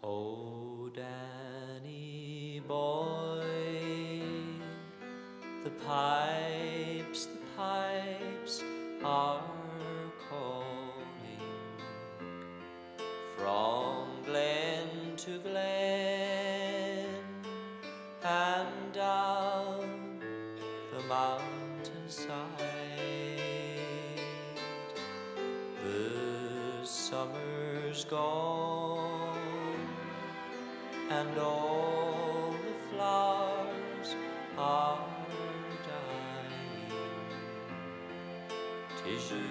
Oh, Danny boy, the pipes are calling from glen to glen and down the mountainside. The summer's gone and all the flowers are dying. 'Tis you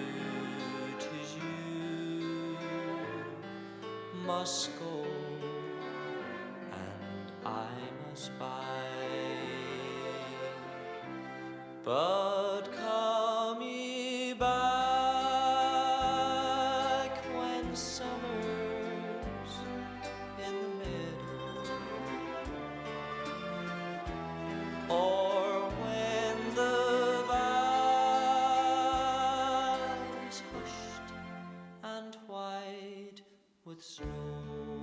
must go and I must buy. But come ye back when summer's in the meadow, or when the valley's hushed and white with snow.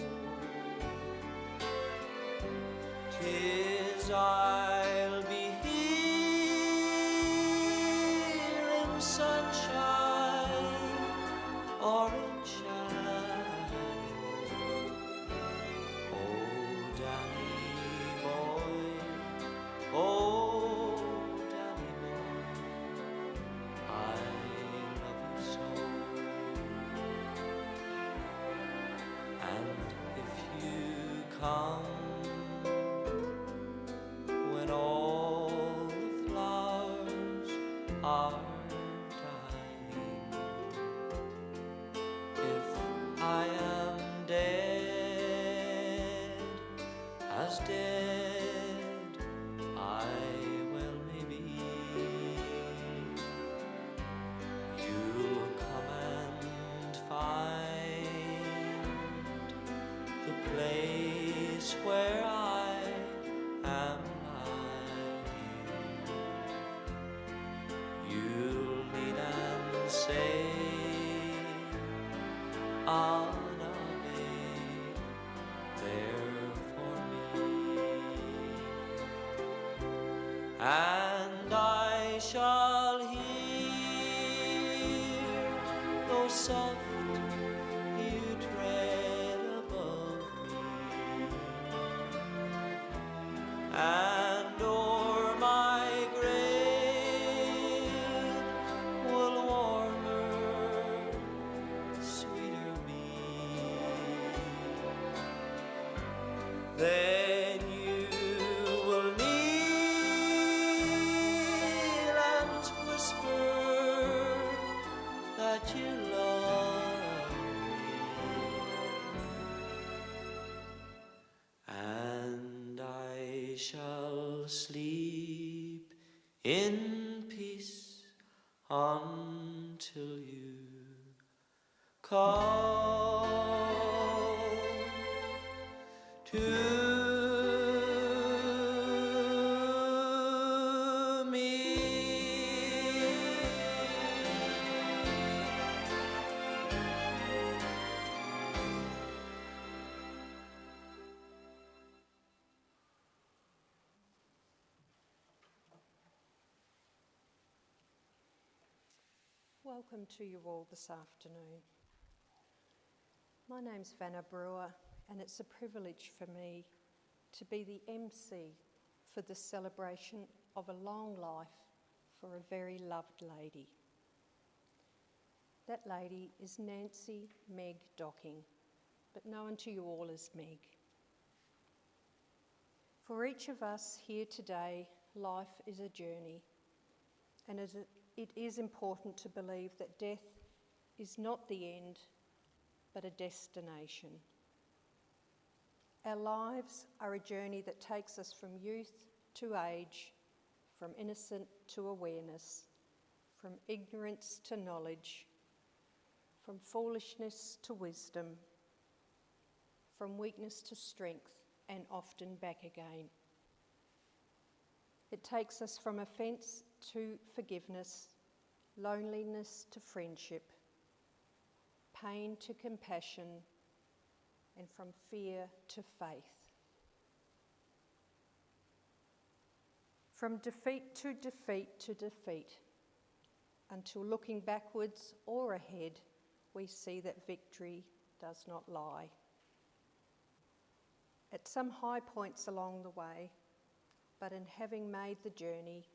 'Tis I'll be here in sunshine or in shine. Oh, Danny boy, oh, Danny boy, I love you so. And if you come when all the flowers are dying, if I am dead, as dead I well may be, you'll come and find the place where I am lying. You'll lean and say, Anna babe, there for me, and I shall hear those soft you tread above me, and o'er my grave will warmer, sweeter be. Then you will kneel and whisper that you love me, and I shall sleep in peace until you come to me. Welcome to you all this afternoon. My name's Vanna Brewer, and it's a privilege for me to be the MC for the celebration of a long life for a very loved lady. That lady is Nancy Meg Docking, but known to you all as Meg. For each of us here today, life is a journey, and it is important to believe that death is not the end, but a destination. Our lives are a journey that takes us from youth to age, from innocent to awareness, from ignorance to knowledge, from foolishness to wisdom, from weakness to strength, and often back again. It takes us from offence to forgiveness, loneliness to friendship, pain to compassion, and from fear to faith. From defeat to defeat to defeat, until looking backwards or ahead, we see that victory does not lie. At some high points along the way, but in having made the journey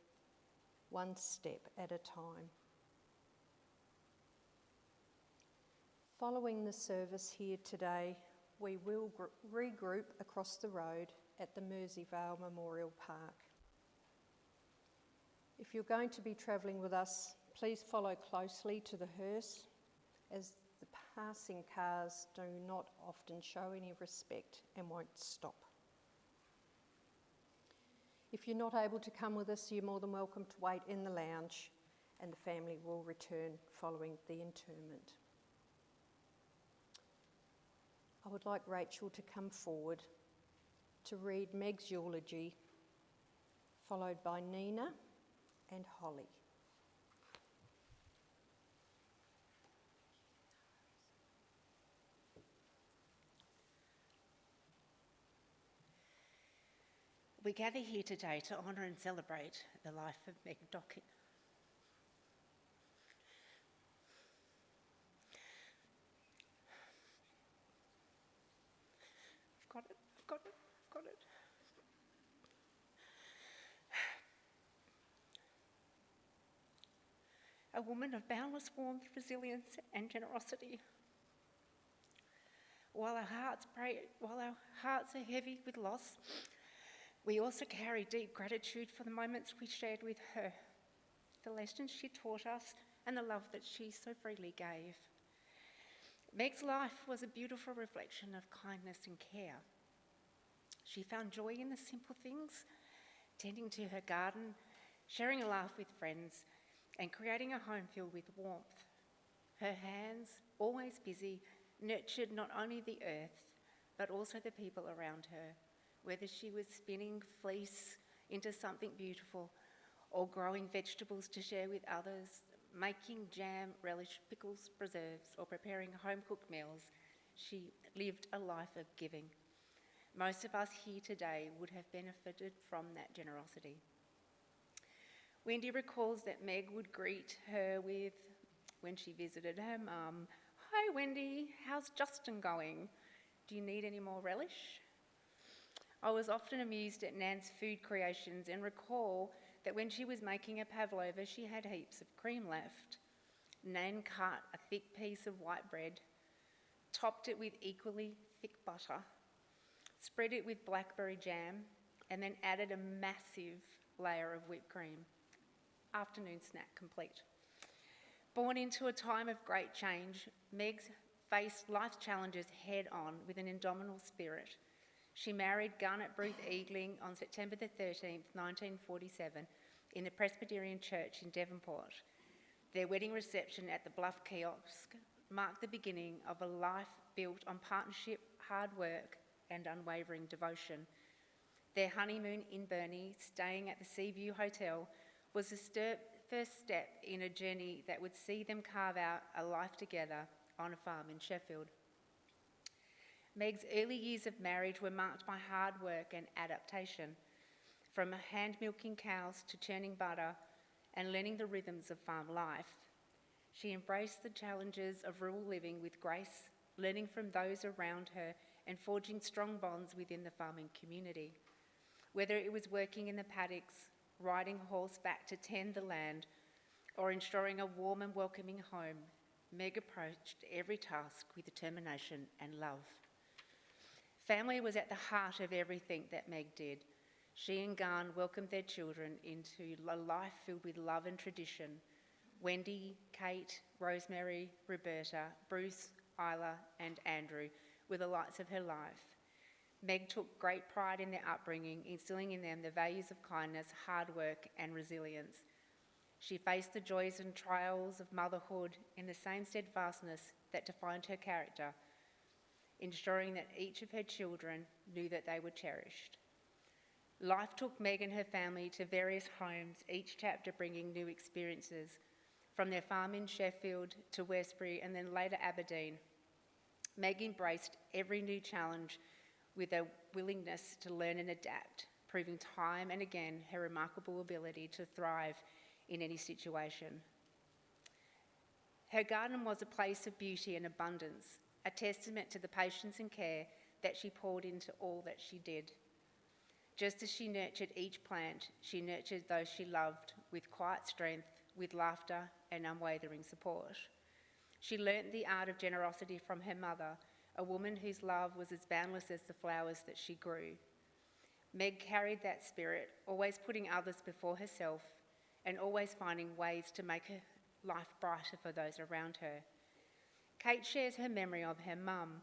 one step at a time. Following the service here today, we will regroup across the road at the Merseyvale Memorial Park. If you're going to be travelling with us, please follow closely to the hearse, as the passing cars do not often show any respect and won't stop. If you're not able to come with us, you're more than welcome to wait in the lounge, and the family will return following the interment. I would like Rachel to come forward to read Meg's eulogy, followed by Nina and Holly. We gather here today to honour and celebrate the life of Meg Dockin. I've got it. A woman of boundless warmth, resilience and generosity. While our hearts are heavy with loss, we also carry deep gratitude for the moments we shared with her, the lessons she taught us and the love that she so freely gave. Meg's life was a beautiful reflection of kindness and care. She found joy in the simple things, tending to her garden, sharing a laugh with friends, and creating a home filled with warmth. Her hands, always busy, nurtured not only the earth, but also the people around her, whether she was spinning fleece into something beautiful or growing vegetables to share with others, making jam, relish, pickles, preserves, or preparing home-cooked meals. She lived a life of giving. Most of us here today would have benefited from that generosity. Wendy recalls that Meg would greet her with, when she visited her mum, "Hi Wendy, how's Justin going? Do you need any more relish?" I was often amused at Nan's food creations and recall that when she was making a pavlova, she had heaps of cream left. Nan cut a thick piece of white bread, topped it with equally thick butter, spread it with blackberry jam, and then added a massive layer of whipped cream. Afternoon snack complete. Born into a time of great change, Meg faced life challenges head on with an indomitable spirit. She married Garnet Bruce Eagling on September the 13th, 1947, in the Presbyterian Church in Devonport. Their wedding reception at the Bluff Kiosk marked the beginning of a life built on partnership, hard work, and unwavering devotion. Their honeymoon in Burnie, staying at the Seaview Hotel, was the first step in a journey that would see them carve out a life together on a farm in Sheffield. Meg's early years of marriage were marked by hard work and adaptation, from hand milking cows to churning butter and learning the rhythms of farm life. She embraced the challenges of rural living with grace, learning from those around her and forging strong bonds within the farming community. Whether it was working in the paddocks, riding horseback to tend the land, or ensuring a warm and welcoming home, Meg approached every task with determination and love. Family was at the heart of everything that Meg did. She and Garn welcomed their children into a life filled with love and tradition. Wendy, Kate, Rosemary, Roberta, Bruce, Isla and Andrew were the lights of her life. Meg took great pride in their upbringing, instilling in them the values of kindness, hard work and resilience. She faced the joys and trials of motherhood in the same steadfastness that defined her character, ensuring that each of her children knew that they were cherished. Life took Meg and her family to various homes, each chapter bringing new experiences, from their farm in Sheffield to Westbury and then later Aberdeen. Meg embraced every new challenge with a willingness to learn and adapt, proving time and again her remarkable ability to thrive in any situation. Her garden was a place of beauty and abundance, a testament to the patience and care that she poured into all that she did. Just as she nurtured each plant, she nurtured those she loved with quiet strength, with laughter and unwavering support. She learnt the art of generosity from her mother, a woman whose love was as boundless as the flowers that she grew. Meg carried that spirit, always putting others before herself and always finding ways to make her life brighter for those around her. Kate shares her memory of her mum.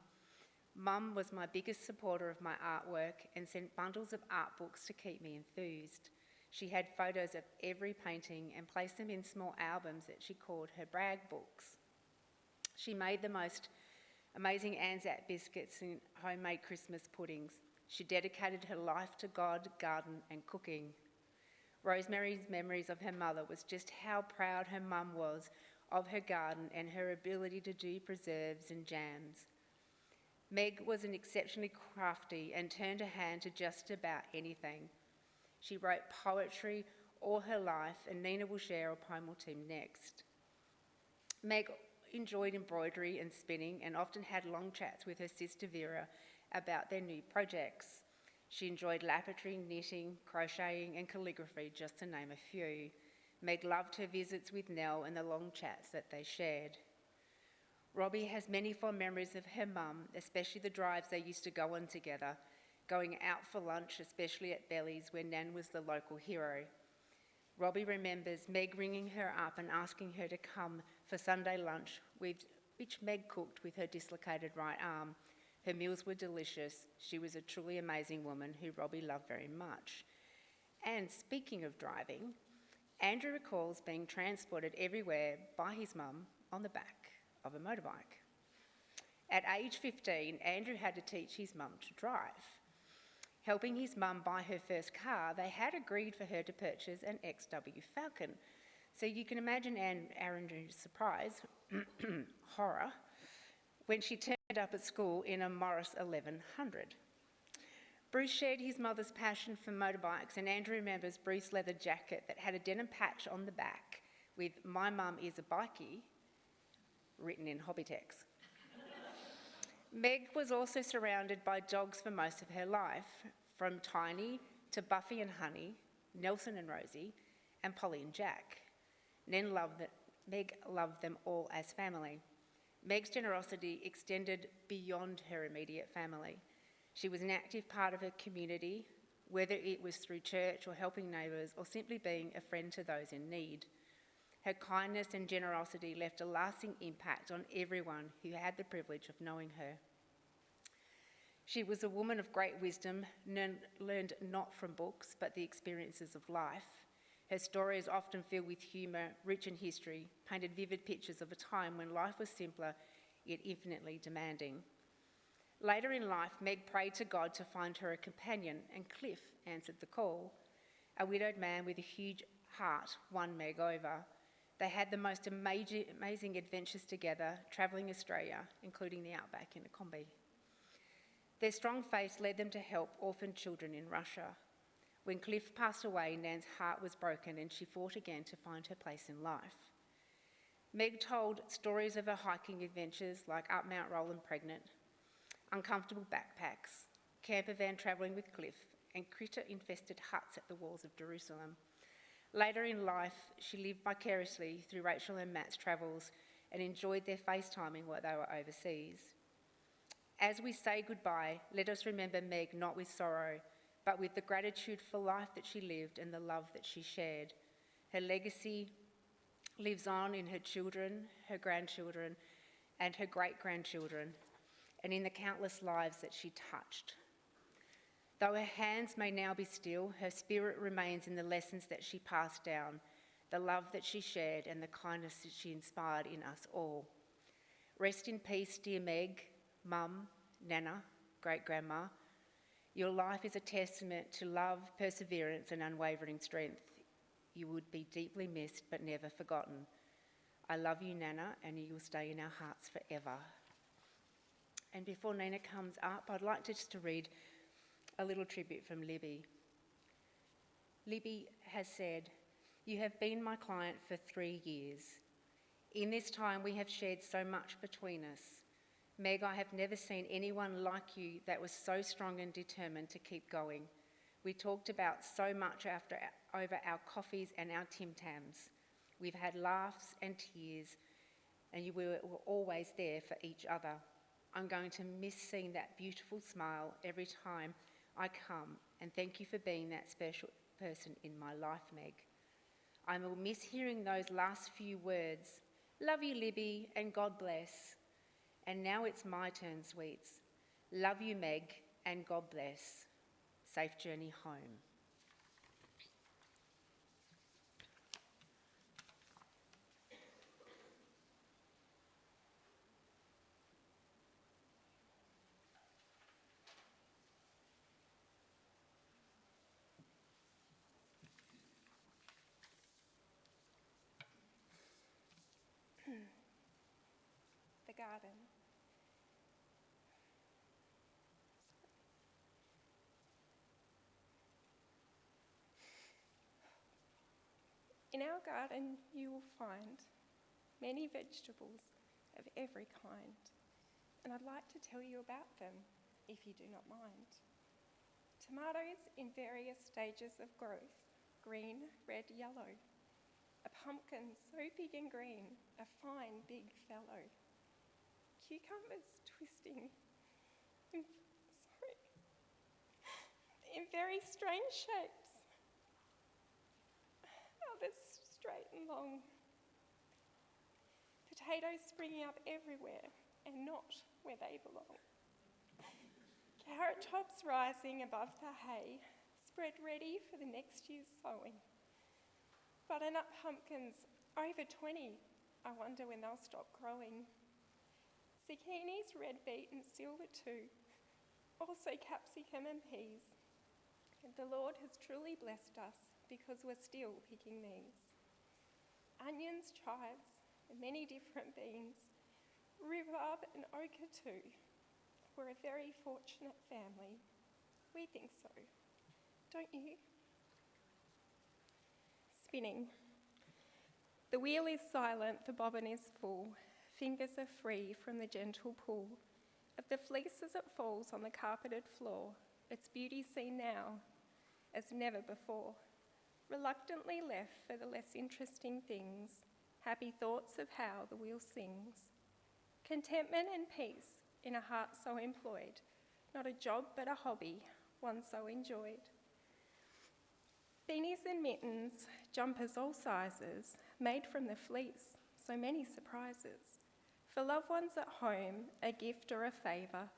Mum was my biggest supporter of my artwork and sent bundles of art books to keep me enthused. She had photos of every painting and placed them in small albums that she called her brag books. She made the most amazing Anzac biscuits and homemade Christmas puddings. She dedicated her life to God, garden and cooking. Rosemary's memories of her mother was just how proud her mum was of her garden and her ability to do preserves and jams. Meg was an exceptionally crafty and turned her hand to just about anything. She wrote poetry all her life, and Nina will share a poem or two next. Meg enjoyed embroidery and spinning and often had long chats with her sister Vera about their new projects. She enjoyed lapidary, knitting, crocheting and calligraphy, just to name a few. Meg loved her visits with Nell and the long chats that they shared. Robbie has many fond memories of her mum, especially the drives they used to go on together, going out for lunch, especially at Belly's, where Nan was the local hero. Robbie remembers Meg ringing her up and asking her to come for Sunday lunch, which Meg cooked with her dislocated right arm. Her meals were delicious. She was a truly amazing woman who Robbie loved very much. And speaking of driving, Andrew recalls being transported everywhere by his mum on the back of a motorbike. At age 15, Andrew had to teach his mum to drive. Helping his mum buy her first car, they had agreed for her to purchase an XW Falcon. So you can imagine Andrew's surprise, horror, when she turned up at school in a Morris 1100. Bruce shared his mother's passion for motorbikes, and Andrew remembers Bruce's leather jacket that had a denim patch on the back with "My mum is a bikie" written in Hobbytex. Meg was also surrounded by dogs for most of her life, from Tiny to Buffy and Honey, Nelson and Rosie, and Polly and Jack. Meg loved them all as family. Meg's generosity extended beyond her immediate family. She was an active part of her community, whether it was through church or helping neighbours or simply being a friend to those in need. Her kindness and generosity left a lasting impact on everyone who had the privilege of knowing her. She was a woman of great wisdom, learned not from books but the experiences of life. Her story is often filled with humour, rich in history, painted vivid pictures of a time when life was simpler yet infinitely demanding. Later in life, Meg prayed to God to find her a companion, and Cliff answered the call. A widowed man with a huge heart won Meg over. They had the most amazing adventures together, travelling Australia, including the outback in a Kombi. Their strong faith led them to help orphaned children in Russia. When Cliff passed away, Nan's heart was broken and she fought again to find her place in life. Meg told stories of her hiking adventures like up Mount Roland pregnant, uncomfortable backpacks, camper van travelling with Cliff, and critter-infested huts at the walls of Jerusalem. Later in life, she lived vicariously through Rachel and Matt's travels and enjoyed their FaceTiming while they were overseas. As we say goodbye, let us remember Meg not with sorrow, but with the gratitude for life that she lived and the love that she shared. Her legacy lives on in her children, her grandchildren, and her great-grandchildren, and in the countless lives that she touched. Though her hands may now be still, her spirit remains in the lessons that she passed down, the love that she shared, and the kindness that she inspired in us all. Rest in peace, dear Meg, Mum, Nana, great-grandma. Your life is a testament to love, perseverance, and unwavering strength. You would be deeply missed but never forgotten. I love you, Nana, and you will stay in our hearts forever. And before Nina comes up, I'd like just to read a little tribute from Libby. Libby has said, "You have been my client for 3 years. In this time, we have shared so much between us. Meg, I have never seen anyone like you that was so strong and determined to keep going. We talked about so much over our coffees and our Tim Tams. We've had laughs and tears, and you were always there for each other. I'm going to miss seeing that beautiful smile every time I come, and thank you for being that special person in my life, Meg. I will miss hearing those last few words. Love you, Libby, and God bless. And now it's my turn, sweets. Love you, Meg, and God bless. Safe journey home." The garden. In our garden, you will find many vegetables of every kind, and I'd like to tell you about them, if you do not mind. Tomatoes in various stages of growth, green, red, yellow. A pumpkin so big and green, a fine big fellow. Cucumbers twisting in very strange shapes. Others straight and long. Potatoes springing up everywhere and not where they belong. Carrot tops rising above the hay, spread ready for the next year's sowing. Butternut pumpkins, over 20, I wonder when they'll stop growing. Zucchinis, red beet and silver too, also capsicum and peas. And the Lord has truly blessed us because we're still picking these. Onions, chives, and many different beans, rhubarb and ochre too. We're a very fortunate family. We think so, don't you? Spinning. The wheel is silent, the bobbin is full. Fingers are free from the gentle pull of the fleece as it falls on the carpeted floor. Its beauty seen now as never before. Reluctantly left for the less interesting things. Happy thoughts of how the wheel sings. Contentment and peace in a heart so employed. Not a job but a hobby, one so enjoyed. Beanies and mittens, jumpers all sizes, made from the fleece, so many surprises. For loved ones at home, a gift or a favour.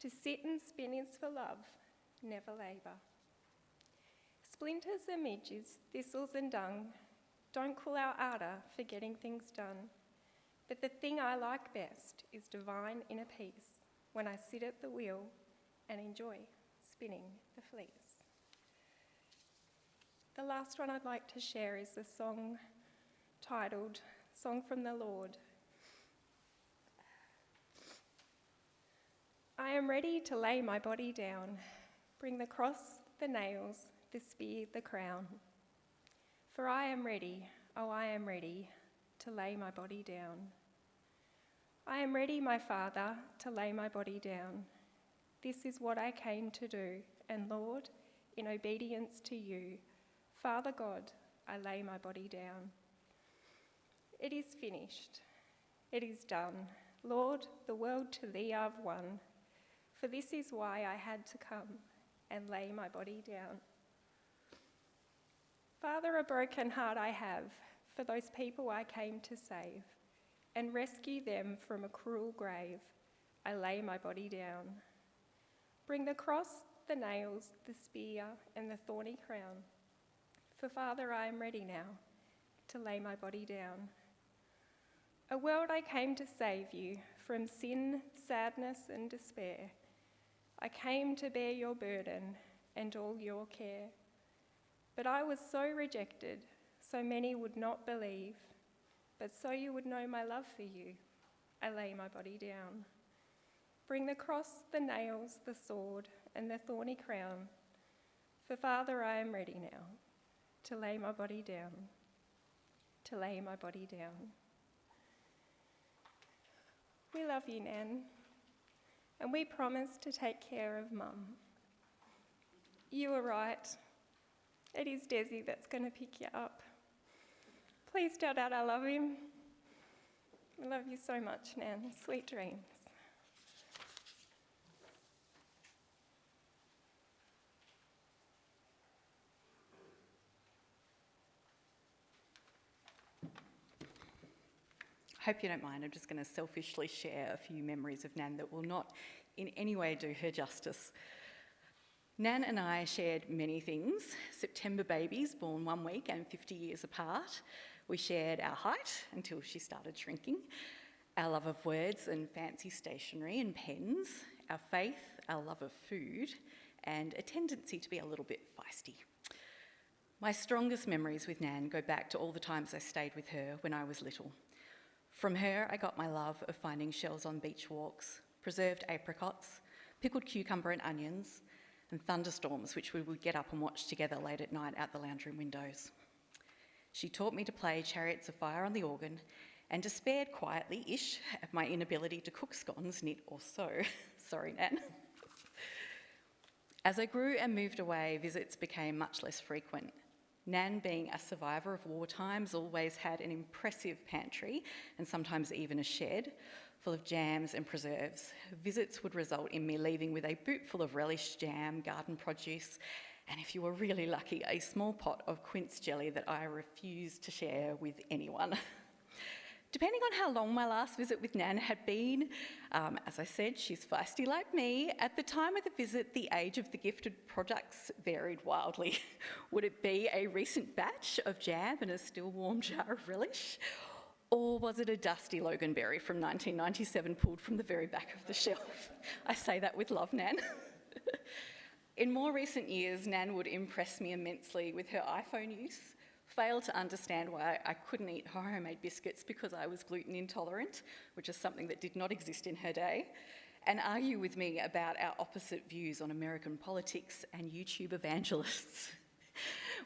To sit and spin is for love, never labour. Splinters and midges, thistles and dung, don't cool our ardour for getting things done. But the thing I like best is divine inner peace when I sit at the wheel and enjoy spinning the fleece. The last one I'd like to share is a song titled Song from the Lord. I am ready to lay my body down, bring the cross, the nails, the spear, the crown. For I am ready, oh I am ready, to lay my body down. I am ready, my Father, to lay my body down. This is what I came to do, and Lord, in obedience to you, Father God, I lay my body down. It is finished. It is done. Lord, the world to thee I've won. For this is why I had to come and lay my body down. Father, a broken heart I have for those people I came to save and rescue them from a cruel grave. I lay my body down. Bring the cross, the nails, the spear, and the thorny crown. For Father, I am ready now to lay my body down. A world I came to save you from sin, sadness, and despair. I came to bear your burden and all your care. But I was so rejected, so many would not believe. But so you would know my love for you, I lay my body down. Bring the cross, the nails, the sword, and the thorny crown. For Father, I am ready now to lay my body down, to lay my body down. We love you, Nan, and we promise to take care of Mum. You were right. It is Desi that's going to pick you up. Please tell Dad I love him. I love you so much, Nan. Sweet dreams. Hope you don't mind, I'm just going to selfishly share a few memories of Nan that will not in any way do her justice. Nan and I shared many things. September babies, born 1 week and 50 years apart. We shared our height until she started shrinking, our love of words and fancy stationery and pens, our faith, our love of food, and a tendency to be a little bit feisty. My strongest memories with Nan go back to all the times I stayed with her when I was little. From her, I got my love of finding shells on beach walks, preserved apricots, pickled cucumber and onions, and thunderstorms, which we would get up and watch together late at night out the lounge room windows. She taught me to play Chariots of Fire on the organ and despaired quietly-ish at my inability to cook scones, knit or sew. Sorry, Nan. As I grew and moved away, visits became much less frequent. Nan, being a survivor of war times, always had an impressive pantry and sometimes even a shed full of jams and preserves. Visits would result in me leaving with a boot full of relish, jam, garden produce, and if you were really lucky, a small pot of quince jelly that I refused to share with anyone. Depending on how long my last visit with Nan had been, as I said, she's feisty like me. At the time of the visit, the age of the gifted products varied wildly. Would it be a recent batch of jam and a still warm jar of relish? Or was it a dusty Loganberry from 1997 pulled from the very back of the shelf? I say that with love, Nan. In more recent years, Nan would impress me immensely with her iPhone use, fail to understand why I couldn't eat her homemade biscuits because I was gluten intolerant, which is something that did not exist in her day, and argue with me about our opposite views on American politics and YouTube evangelists.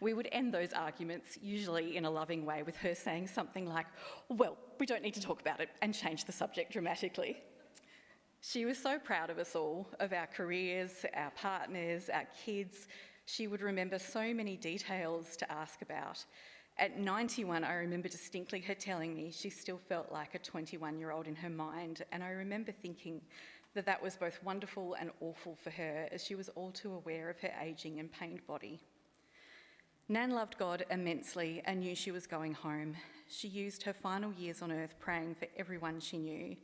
We would end those arguments, usually in a loving way, with her saying something like, "Well, we don't need to talk about it," and change the subject dramatically. She was so proud of us all, of our careers, our partners, our kids. She would remember so many details to ask about. At 91, I remember distinctly her telling me she still felt like a 21-year-old in her mind, and I remember thinking that that was both wonderful and awful for her, as she was all too aware of her ageing and pained body. Nan loved God immensely and knew she was going home. She used her final years on earth praying for everyone she knew.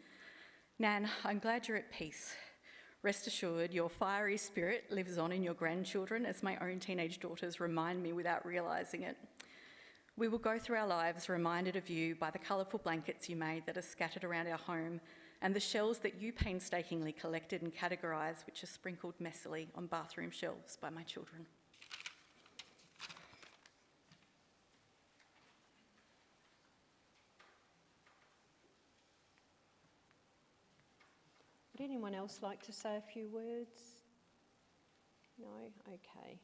Nan, I'm glad you're at peace. Rest assured, your fiery spirit lives on in your grandchildren, as my own teenage daughters remind me without realising it. We will go through our lives reminded of you by the colourful blankets you made that are scattered around our home and the shells that you painstakingly collected and categorised, which are sprinkled messily on bathroom shelves by my children. Would anyone else like to say a few words? No? Okay.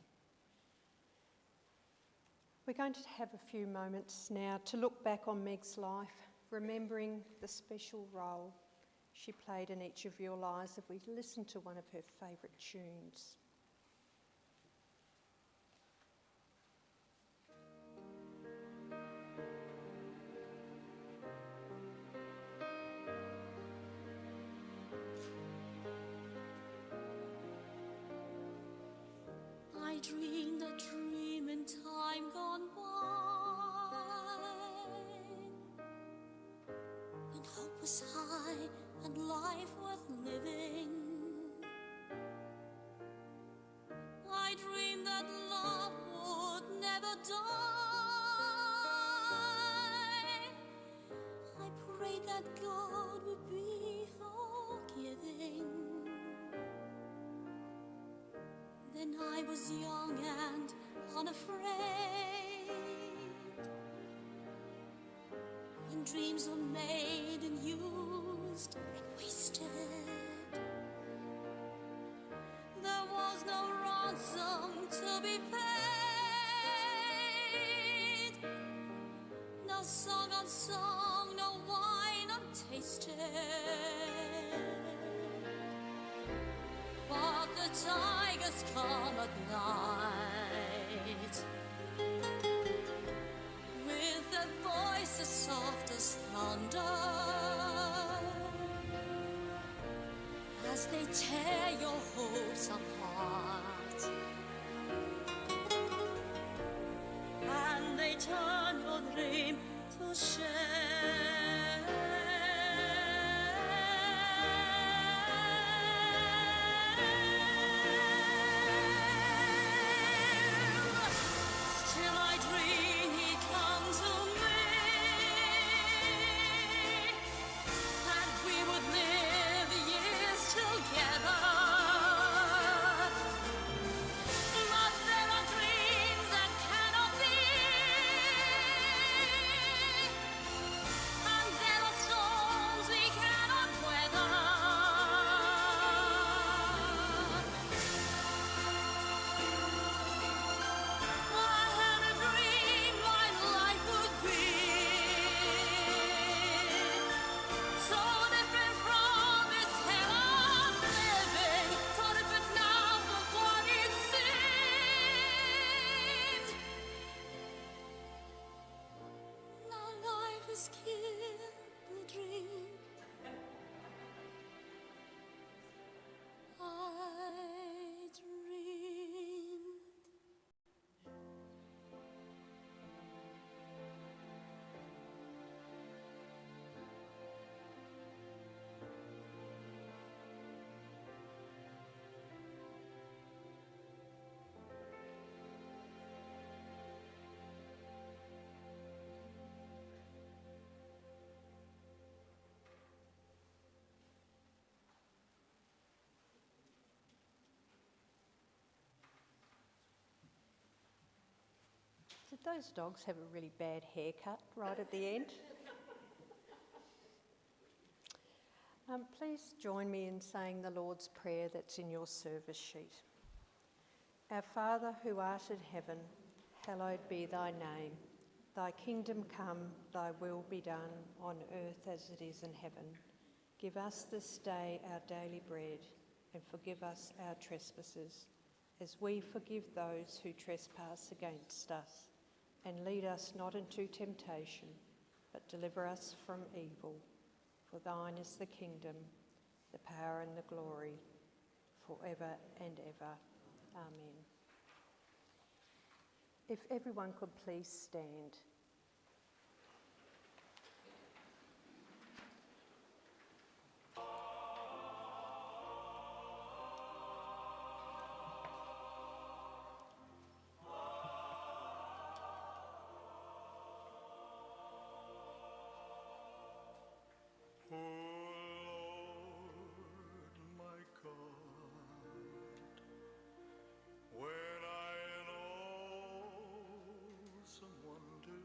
We're going to have a few moments now to look back on Meg's life, remembering the special role she played in each of your lives if we listen to one of her favourite tunes. I dreamed a dream in time gone by, when hope was high and life worth living. I dreamed that love would never die. I prayed that God would be forgiving. Then I was young and unafraid, when dreams were made and used and wasted. song, no wine untasted. But the tigers come at night with their voices soft as thunder, as they tear your hopes apart, and they turn your dream to shame. Still I dream he'd come to me, that we would live the years together. But there are dreams that cannot be, and there are storms we cannot weather. I had a dream my life would be so different from this hell I'm living, so different now from what it seemed. Now life has killed the dream I dreamed. Did those dogs have a really bad haircut right at the end? Please join me in saying the Lord's Prayer that's in your service sheet. Our Father who art in heaven, hallowed be thy name. Thy kingdom come, thy will be done on earth as it is in heaven. Give us this day our daily bread, and forgive us our trespasses, as we forgive those who trespass against us. And lead us not into temptation, but deliver us from evil. For thine is the kingdom, the power and the glory, forever and ever. Amen. If everyone could please stand. O Lord, my God, when I in awesome wonder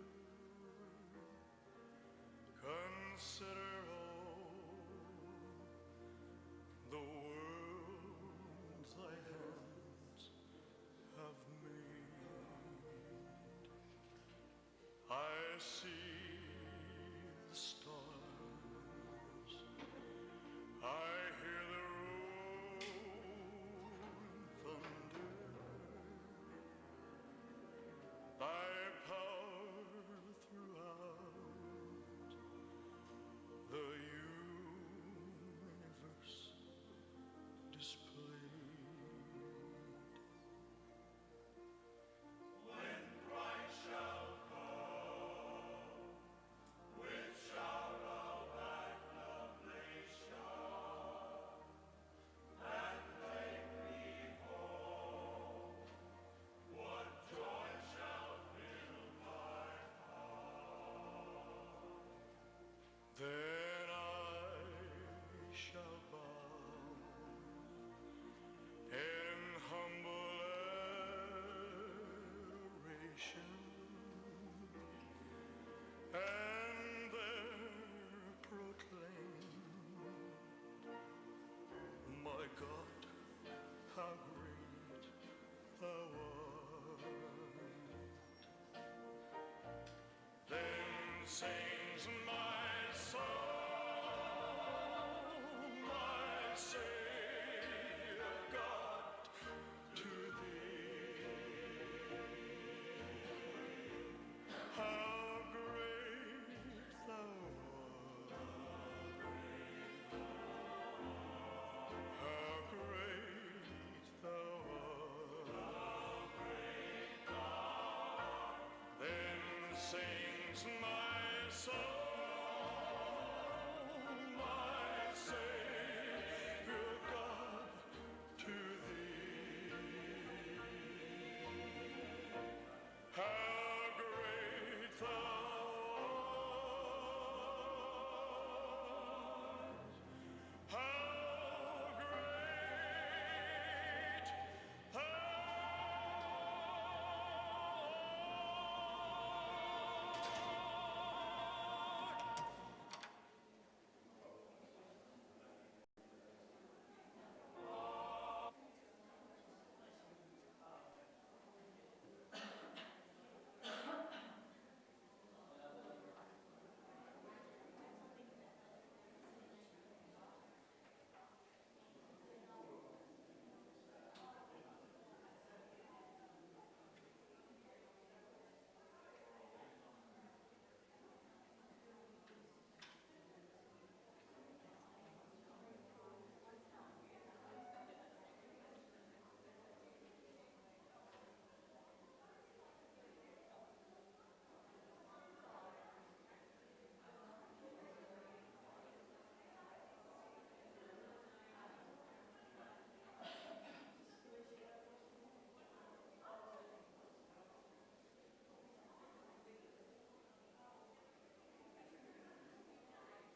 my soul.